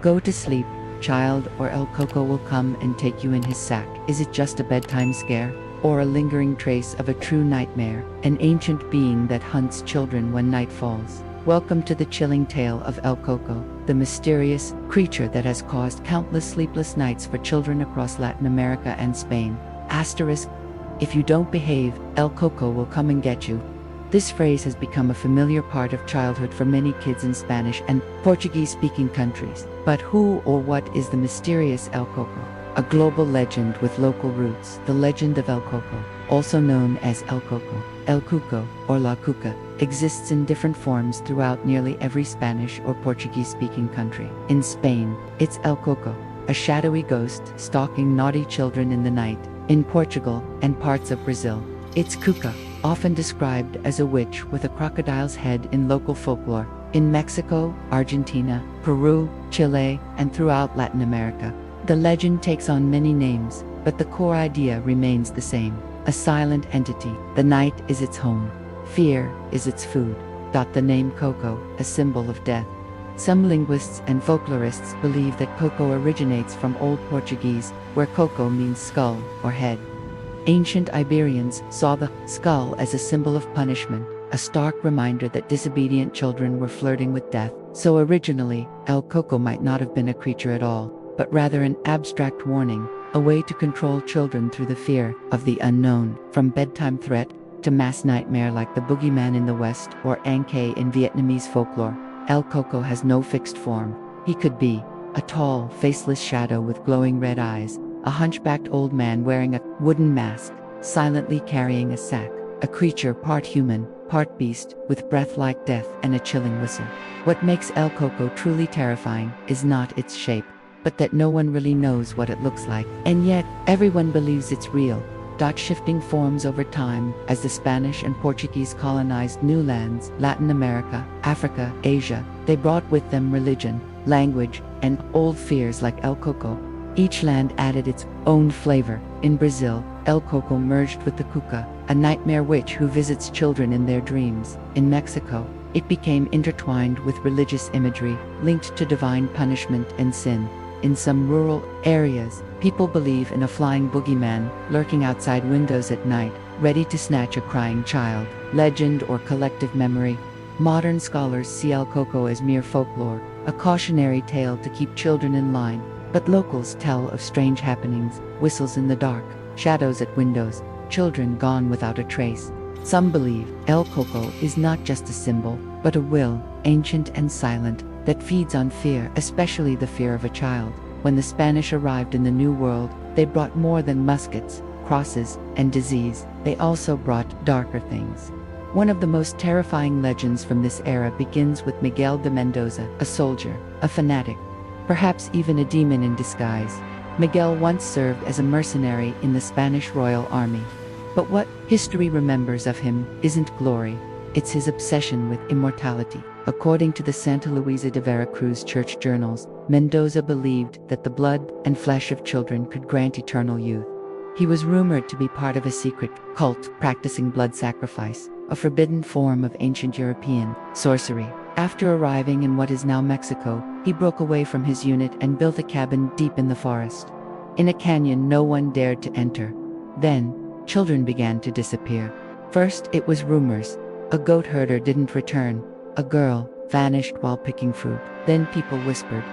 Go to sleep, child, or El Coco will come and take you in his sack. Is it just a bedtime scare? Or a lingering trace of a true nightmare, an ancient being that hunts children when night falls? Welcome to the chilling tale of El Coco, the mysterious creature that has caused countless sleepless nights for children across Latin America and Spain. Asterisk, if you don't behave, El Coco will come and get you. This phrase has become a familiar part of childhood for many kids in Spanish and Portuguese-speaking countries. But who or what is the mysterious El Coco? A global legend with local roots, the legend of El Coco, also known as El Coco, El Cuco, or La Cuca, exists in different forms throughout nearly every Spanish or Portuguese-speaking country. In Spain, it's El Coco, a shadowy ghost stalking naughty children in the night. In Portugal and parts of Brazil, it's Cuca, often described as a witch with a crocodile's head in local folklore. In Mexico, Argentina, Peru, Chile, and throughout Latin America, the legend takes on many names, but the core idea remains the same. A silent entity. The night is its home. Fear is its food. The name Coco, a symbol of death. Some linguists and folklorists believe that Coco originates from Old Portuguese, where Coco means skull or head. Ancient Iberians saw the skull as a symbol of punishment, a stark reminder that disobedient children were flirting with death. So originally, El Coco might not have been a creature at all, but rather an abstract warning, a way to control children through the fear of the unknown. From bedtime threat to mass nightmare like the boogeyman in the West or Ankh in Vietnamese folklore, El Coco has no fixed form. He could be a tall, faceless shadow with glowing red eyes, a hunchbacked old man wearing a wooden mask, silently carrying a sack, a creature part human, part beast, with breath like death and a chilling whistle. What makes El Coco truly terrifying is not its shape, but that no one really knows what it looks like. And yet, everyone believes it's real. Shifting forms over time as the Spanish and Portuguese colonized new lands, Latin America, Africa, Asia. They brought with them religion, language, and old fears like El Coco. Each land added its own flavor. In Brazil, El Coco merged with the Cuca, a nightmare witch who visits children in their dreams. In Mexico, it became intertwined with religious imagery, linked to divine punishment and sin. In some rural areas, people believe in a flying boogeyman lurking outside windows at night, ready to snatch a crying child. Legend or collective memory. Modern scholars see El Coco as mere folklore, a cautionary tale to keep children in line, but locals tell of strange happenings, whistles in the dark, shadows at windows, children gone without a trace. Some believe El Coco is not just a symbol, but a will, ancient and silent, that feeds on fear, especially the fear of a child. When the Spanish arrived in the New World, they brought more than muskets, crosses, and disease. They also brought darker things. One of the most terrifying legends from this era begins with Miguel de Mendoza, a soldier, a fanatic, perhaps even a demon in disguise. Miguel once served as a mercenary in the Spanish Royal Army. But what history remembers of him isn't glory, it's his obsession with immortality. According to the Santa Luisa de Veracruz church journals, Mendoza believed that the blood and flesh of children could grant eternal youth. He was rumored to be part of a secret cult practicing blood sacrifice, a forbidden form of ancient European sorcery. After arriving in what is now Mexico, he broke away from his unit and built a cabin deep in the forest. In a canyon no one dared to enter. Then, children began to disappear. First, it was rumors. A goat herder didn't return. A girl vanished while picking fruit. Then people whispered,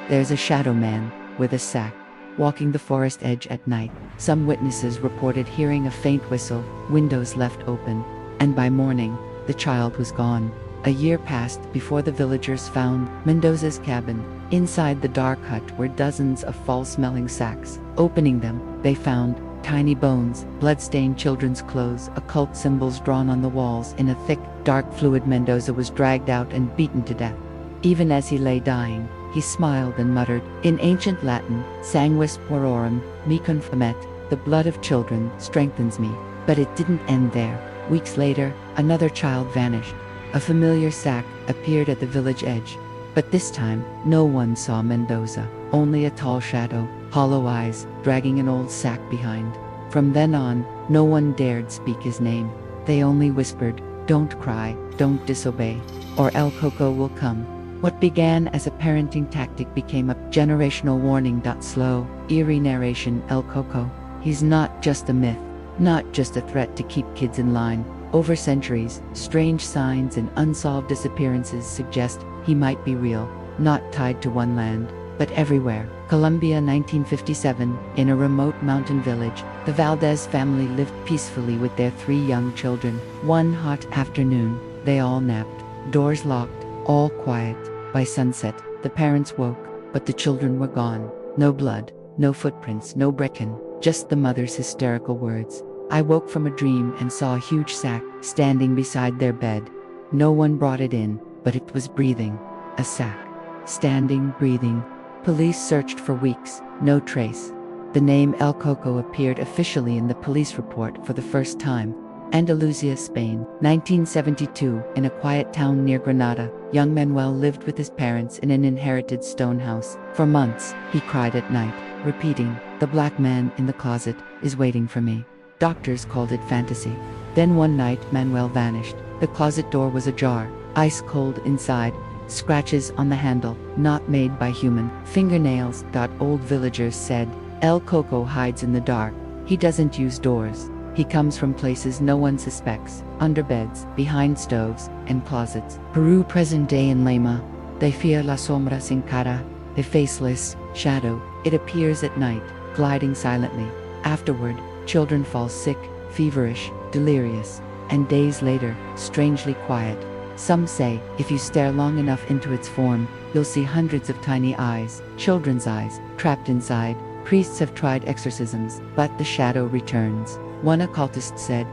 "There's a shadow man, with a sack, walking the forest edge at night." Some witnesses reported hearing a faint whistle, windows left open, and by morning, the child was gone. A year passed before the villagers found Mendoza's cabin. Inside the dark hut were dozens of foul-smelling sacks. Opening them, they found tiny bones, blood-stained children's clothes, occult symbols drawn on the walls. In a thick, dark fluid, Mendoza was dragged out and beaten to death. Even as he lay dying, he smiled and muttered, in ancient Latin, sanguis puerorum me confirmet, the blood of children strengthens me. But it didn't end there. Weeks later, another child vanished. A familiar sack appeared at the village edge. But this time, no one saw Mendoza, only a tall shadow, hollow eyes, dragging an old sack behind. From then on, no one dared speak his name. They only whispered, "Don't cry, don't disobey, or El Coco will come." What began as a parenting tactic became a generational warning. Slow, eerie narration. El Coco. He's not just a myth, not just a threat to keep kids in line. Over centuries, strange signs and unsolved disappearances suggest he might be real, not tied to one land, but everywhere. Colombia, 1957. In a remote mountain village, the Valdez family lived peacefully with their 3 young children. One hot afternoon, they all napped, doors locked, all quiet. By sunset, the parents woke, but the children were gone. No blood, no footprints, no break-in, just the mother's hysterical words. I woke from a dream and saw a huge sack standing beside their bed. No one brought it in, but it was breathing. A sack. Standing, breathing. Police searched for weeks, no trace. The name El Coco appeared officially in the police report for the first time. Andalusia, Spain, 1972. In a quiet town near Granada, young Manuel lived with his parents in an inherited stone house. For months, he cried at night, repeating, "The black man in the closet is waiting for me." Doctors called it fantasy. Then one night, Manuel vanished. The closet door was ajar, ice cold inside, scratches on the handle, not made by human fingernails. Old villagers said, El Coco hides in the dark. He doesn't use doors. He comes from places no one suspects, under beds, behind stoves, and closets. Peru, present day in Lima. They fear la sombra sin cara, the faceless shadow. It appears at night, gliding silently. Afterward, children fall sick, feverish, delirious, and days later, strangely quiet. Some say, if you stare long enough into its form, you'll see hundreds of tiny eyes, children's eyes, trapped inside. Priests have tried exorcisms, but the shadow returns. One occultist said,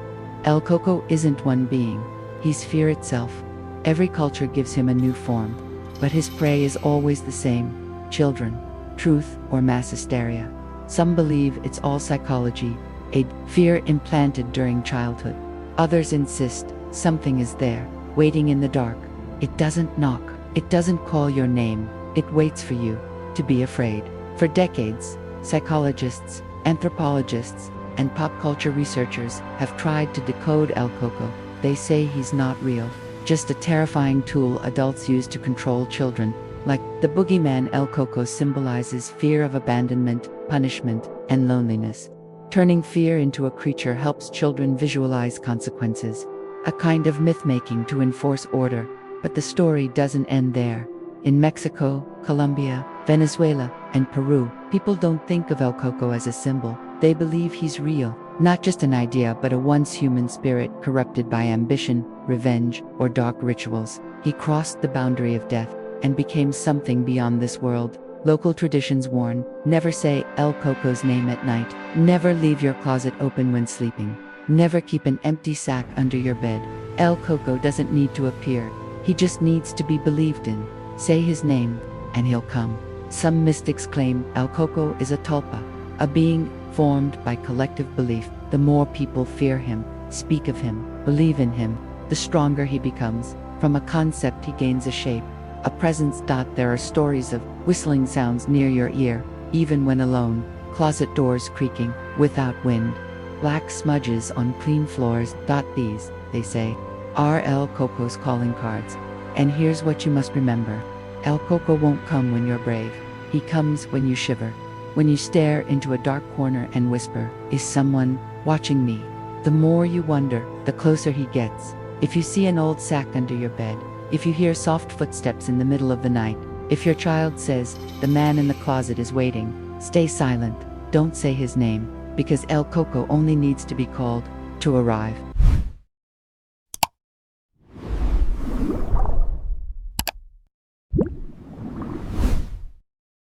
El Coco isn't one being, he's fear itself. Every culture gives him a new form, but his prey is always the same: children, truth, or mass hysteria. Some believe it's all psychology, a fear implanted during childhood. Others insist something is there, waiting in the dark. It doesn't knock, it doesn't call your name, it waits for you to be afraid. For decades, psychologists, anthropologists, and pop culture researchers have tried to decode El Coco. They say he's not real, just a terrifying tool adults use to control children. Like the boogeyman, El Coco symbolizes fear of abandonment, punishment, and loneliness. Turning fear into a creature helps children visualize consequences, a kind of myth-making to enforce order. But the story doesn't end there. In Mexico, Colombia, Venezuela, and Peru, people don't think of El Coco as a symbol. They believe he's real, not just an idea but a once human spirit corrupted by ambition, revenge, or dark rituals. He crossed the boundary of death and became something beyond this world. Local traditions warn, never say El Coco's name at night. Never leave your closet open when sleeping. Never keep an empty sack under your bed. El Coco doesn't need to appear. He just needs to be believed in. Say his name, and he'll come. Some mystics claim El Coco is a tulpa, a being formed by collective belief. The more people fear him, speak of him, believe in him, the stronger he becomes. From a concept he gains a shape, a presence. There are stories of whistling sounds near your ear, even when alone, closet doors creaking, without wind, black smudges on clean floors. These, they say, are El Coco's calling cards. And here's what you must remember. El Coco won't come when you're brave. He comes when you shiver. When you stare into a dark corner and whisper, "Is someone watching me?" The more you wonder, the closer he gets. If you see an old sack under your bed, if you hear soft footsteps in the middle of the night, if your child says, "The man in the closet is waiting," stay silent. Don't say his name, because El Coco only needs to be called to arrive.